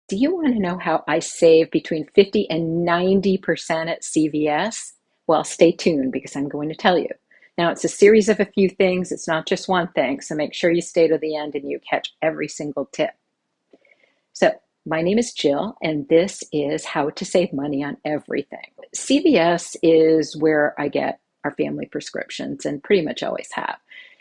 Do you want to know how I save between 50 and 90% at CVS? Well, stay tuned because I'm going to tell you. Now, it's a series of a few things. It's not just one thing. So make sure you stay to the end and you catch every single tip. So my name is Jill, and this is how to save money on everything. CVS is where I get our family prescriptions and pretty much always have.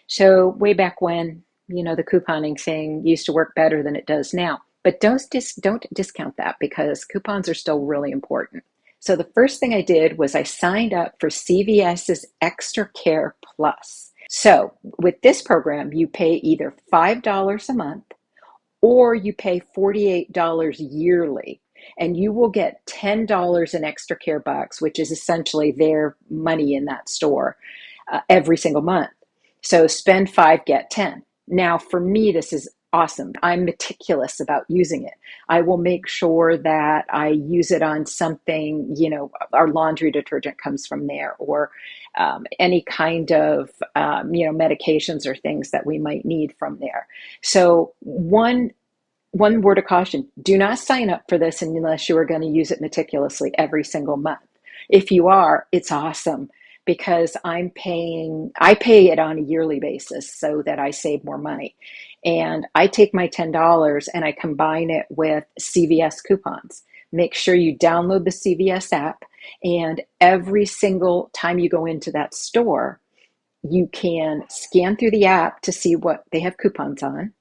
So way back when, the couponing thing used to work better than it does now. But don't discount that because coupons are still really important. So the first thing I did was I signed up for CVS's ExtraCare Plus. So with this program, you pay either $5 a month or you pay $48 yearly, and you will get $10 in extra care bucks, which is essentially their money in that store, every single month. So spend five, get 10. Now, for me, this is awesome. I'm meticulous about using it. I will make sure that I use it on something, our laundry detergent comes from there, or any kind of, medications or things that we might need from there. So one word of caution, do not sign up for this unless you are going to use it meticulously every single month. If you are, it's awesome because I pay it on a yearly basis so that I save more money. And I take my $10 and I combine it with CVS coupons. Make sure you download the CVS app, and every single time you go into that store, you can scan through the app to see what they have coupons on.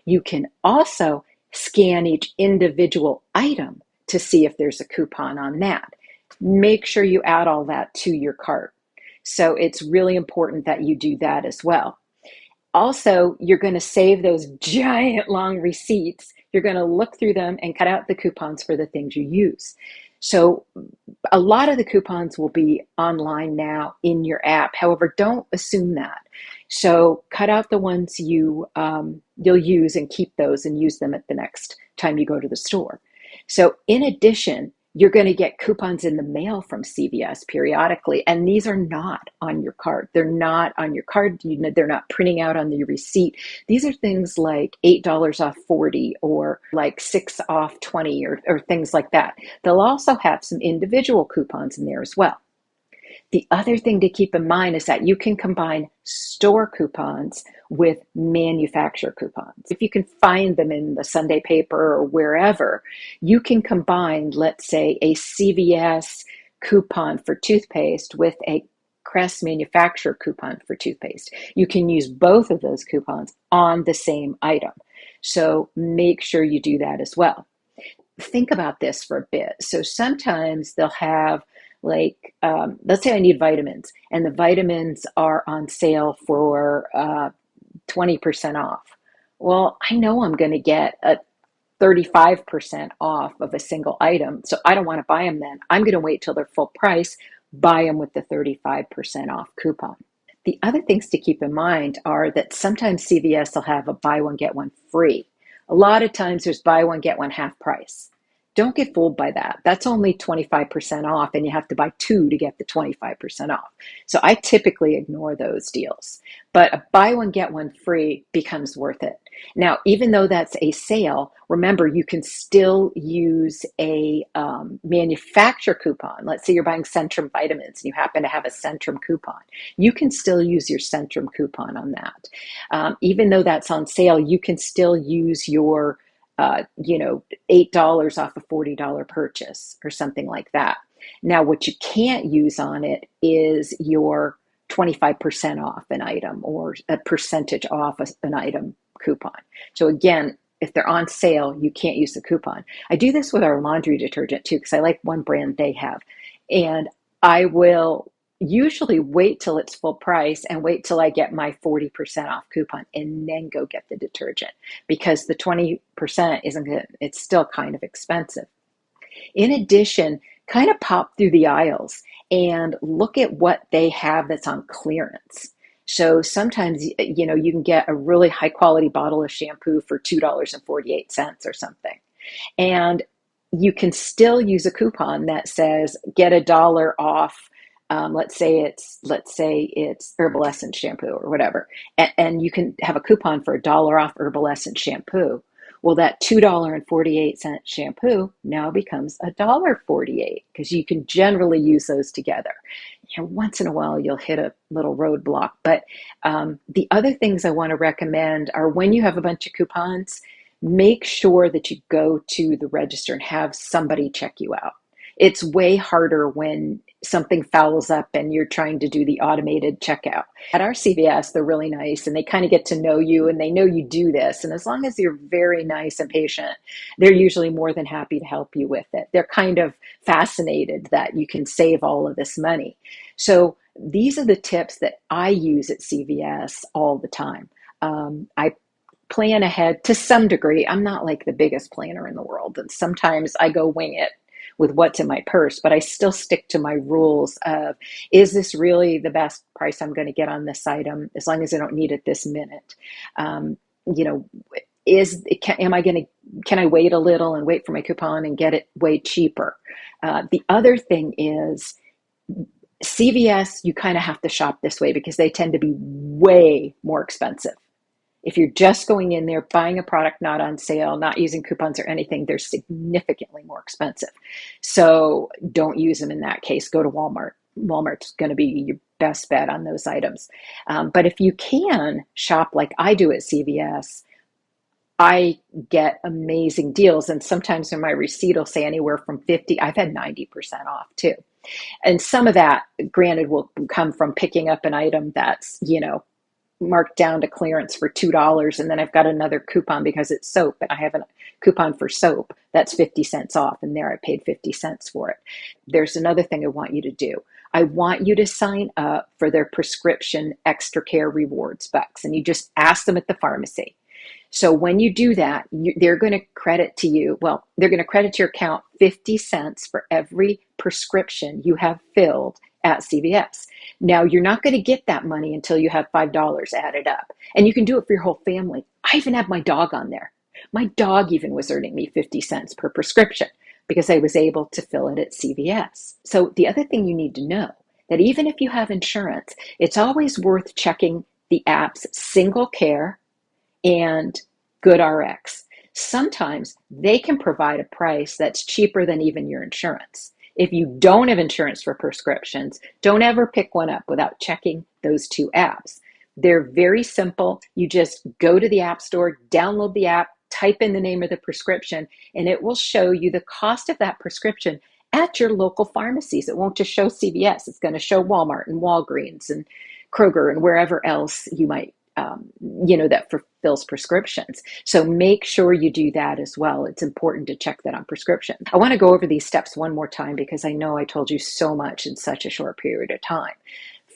You can also scan each individual item to see if there's a coupon on that. Make sure you add all that to your cart. So it's really important that you do that as well. Also, you're going to save those giant long receipts. You're going to look through them and cut out the coupons for the things you use. So a lot of the coupons will be online now in your app. However, don't assume that. So cut out the ones you'll use and keep those and use them at the next time you go to the store. So in addition, you're going to get coupons in the mail from CVS periodically, and these are not on your card. They're not on your card. They're not printing out on the receipt. These are things like $8 off 40 or like 6 off 20 or things like that. They'll also have some individual coupons in there as well. The other thing to keep in mind is that you can combine store coupons with manufacturer coupons. If you can find them in the Sunday paper or wherever, you can combine, let's say, a CVS coupon for toothpaste with a Crest manufacturer coupon for toothpaste. You can use both of those coupons on the same item. So make sure you do that as well. Think about this for a bit. So sometimes they'll have let's say I need vitamins and the vitamins are on sale for 20% off. Well, I know I'm going to get a 35% off of a single item. So I don't want to buy them then. I'm going to wait till they're full price, buy them with the 35% off coupon. The other things to keep in mind are that sometimes CVS will have a buy one, get one free. A lot of times there's buy one, get one half price. Don't get fooled by that. That's only 25% off, and you have to buy two to get the 25% off. So I typically ignore those deals. But a buy one, get one free becomes worth it. Now, even though that's a sale, remember you can still use a manufacturer coupon. Let's say you're buying Centrum vitamins and you happen to have a Centrum coupon. You can still use your Centrum coupon on that. Even though that's on sale, you can still use your $8 off a $40 purchase or something like that. Now, what you can't use on it is your 25% off an item or a percentage off an item coupon. So again, if they're on sale, you can't use the coupon. I do this with our laundry detergent too, because I like one brand they have. And I will usually wait till it's full price and wait till I get my 40% off coupon and then go get the detergent, because the 20% isn't good. It's still kind of expensive. In addition, kind of pop through the aisles and look at what they have that's on clearance. So sometimes, you can get a really high quality bottle of shampoo for $2.48 or something. And you can still use a coupon that says get $1 off. Let's say it's Herbal Essence shampoo or whatever, and you can have a coupon for $1 off Herbal Essence shampoo. Well, that $2.48 shampoo now becomes $1.48 because you can generally use those together. Once in a while, you'll hit a little roadblock. But the other things I want to recommend are when you have a bunch of coupons, make sure that you go to the register and have somebody check you out. It's way harder when something fouls up and you're trying to do the automated checkout. At our CVS, they're really nice and they kind of get to know you and they know you do this. And as long as you're very nice and patient, they're usually more than happy to help you with it. They're kind of fascinated that you can save all of this money. So these are the tips that I use at CVS all the time. I plan ahead to some degree. I'm not like the biggest planner in the world, and sometimes I go wing it with what's in my purse, but I still stick to my rules of, is this really the best price I'm going to get on this item as long as I don't need it this minute? You know, can I wait a little and wait for my coupon and get it way cheaper? The other thing is CVS, you kind of have to shop this way because they tend to be way more expensive. If you're just going in there, buying a product not on sale, not using coupons or anything, they're significantly more expensive. So don't use them in that case. Go to Walmart. Walmart's going to be your best bet on those items. But if you can shop like I do at CVS, I get amazing deals. And sometimes in my receipt, it'll say anywhere from 50, I've had 90% off too. And some of that, granted, will come from picking up an item that's, marked down to clearance for $2, and then I've got another coupon because it's soap and I have a coupon for soap that's 50 cents off, and there I paid 50 cents for it. There's another thing I want you to do. I want you to sign up for their prescription ExtraCare Rewards bucks, and you just ask them at the pharmacy. So when you do that, they're going to credit to you, they're going to credit to your account 50 cents for every prescription you have filled at CVS. Now, you're not going to get that money until you have $5 added up. And you can do it for your whole family. I even have my dog on there. My dog even was earning me 50 cents per prescription because I was able to fill it at CVS. So the other thing you need to know, that even if you have insurance, it's always worth checking the apps Single Care and GoodRx. Sometimes they can provide a price that's cheaper than even your insurance. If you don't have insurance for prescriptions, don't ever pick one up without checking those two apps. They're very simple. You just go to the App Store, download the app, type in the name of the prescription, and it will show you the cost of that prescription at your local pharmacies. It won't just show CVS. It's going to show Walmart and Walgreens and Kroger and wherever else you might that fulfills prescriptions. So make sure you do that as well. It's important to check that on prescription. I want to go over these steps one more time because I know I told you so much in such a short period of time.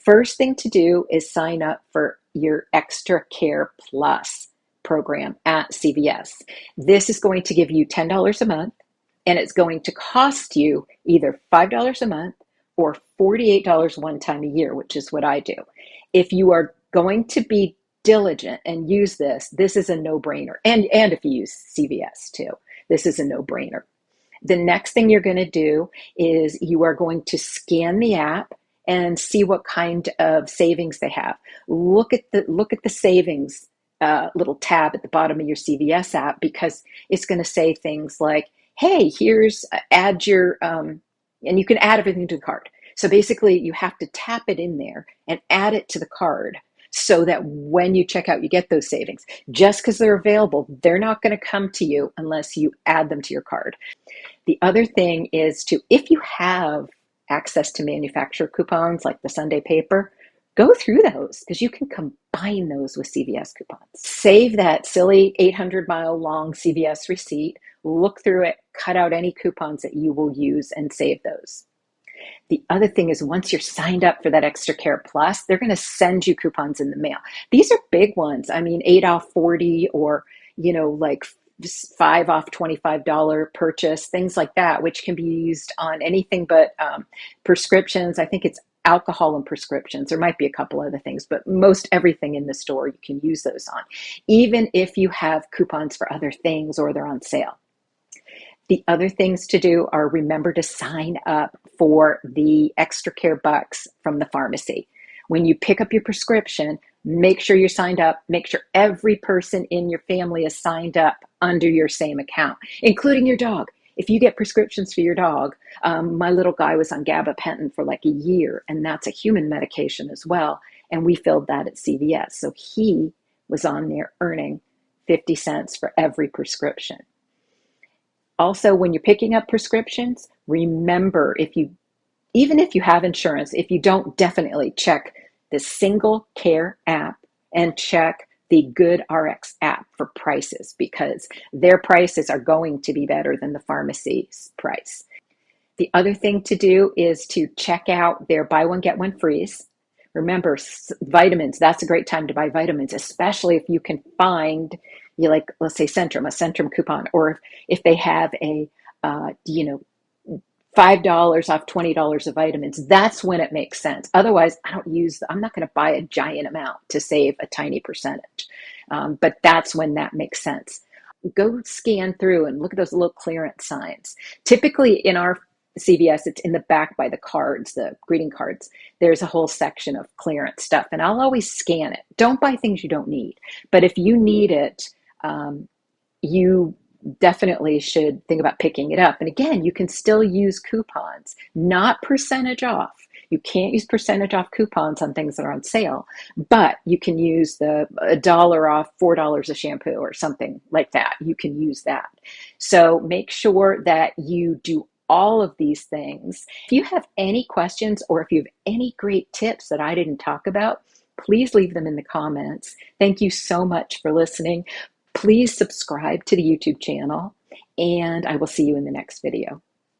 First thing to do is sign up for your ExtraCare Plus program at CVS. This is going to give you $10 a month, and it's going to cost you either $5 a month or $48 one time a year, which is what I do. If you are going to be diligent and use this is a no-brainer. And if you use CVS too, this is a no-brainer. The next thing you're going to do is you are going to scan the app and see what kind of savings they have. Look at the savings little tab at the bottom of your CVS app, because it's going to say things like, hey, here's add your and you can add everything to the card. So basically you have to tap it in there and add it to the card, so that when you check out, you get those savings. Just because they're available, they're not going to come to you unless you add them to your card. The other thing is if you have access to manufacturer coupons like the Sunday paper, go through those because you can combine those with CVS coupons. Save that silly 800-mile long CVS receipt, look through it, cut out any coupons that you will use and save those. The other thing is, once you're signed up for that ExtraCare Plus, they're going to send you coupons in the mail. These are big ones. I mean, 8 off 40 or, like 5 off $25 purchase, things like that, which can be used on anything but prescriptions. I think it's alcohol and prescriptions. There might be a couple other things, but most everything in the store you can use those on, even if you have coupons for other things or they're on sale. The other things to do are remember to sign up for the ExtraCare bucks from the pharmacy. When you pick up your prescription, Make sure you're signed up. Make sure every person in your family is signed up under your same account, including your dog. If you get prescriptions for your dog, my little guy was on gabapentin for like a year, and that's a human medication as well. And we filled that at CVS. So he was on there earning 50 cents for every prescription. Also, when you're picking up prescriptions, remember, even if you have insurance, if you don't, definitely check the Single Care app and check the Good RX app for prices, because their prices are going to be better than the pharmacy's price. The other thing to do is to check out their buy one, get one frees. Remember, vitamins, that's a great time to buy vitamins, especially if you can find, let's say Centrum, a Centrum coupon, or if they have a, $5 off $20 of vitamins. That's when it makes sense. Otherwise, I'm not going to buy a giant amount to save a tiny percentage. But that's when that makes sense. Go scan through and look at those little clearance signs. Typically in our CVS, it's in the back by the cards, the greeting cards. There's a whole section of clearance stuff, and I'll always scan it. Don't buy things you don't need. But if you need it, you definitely should think about picking it up. And again, you can still use coupons, not percentage off. You can't use percentage off coupons on things that are on sale, but you can use the $1 off $4 a shampoo or something like that. You can use that. So make sure that you do all of these things. If you have any questions, or if you have any great tips that I didn't talk about, please leave them in the comments. Thank you so much for listening. Please subscribe to the YouTube channel, and I will see you in the next video.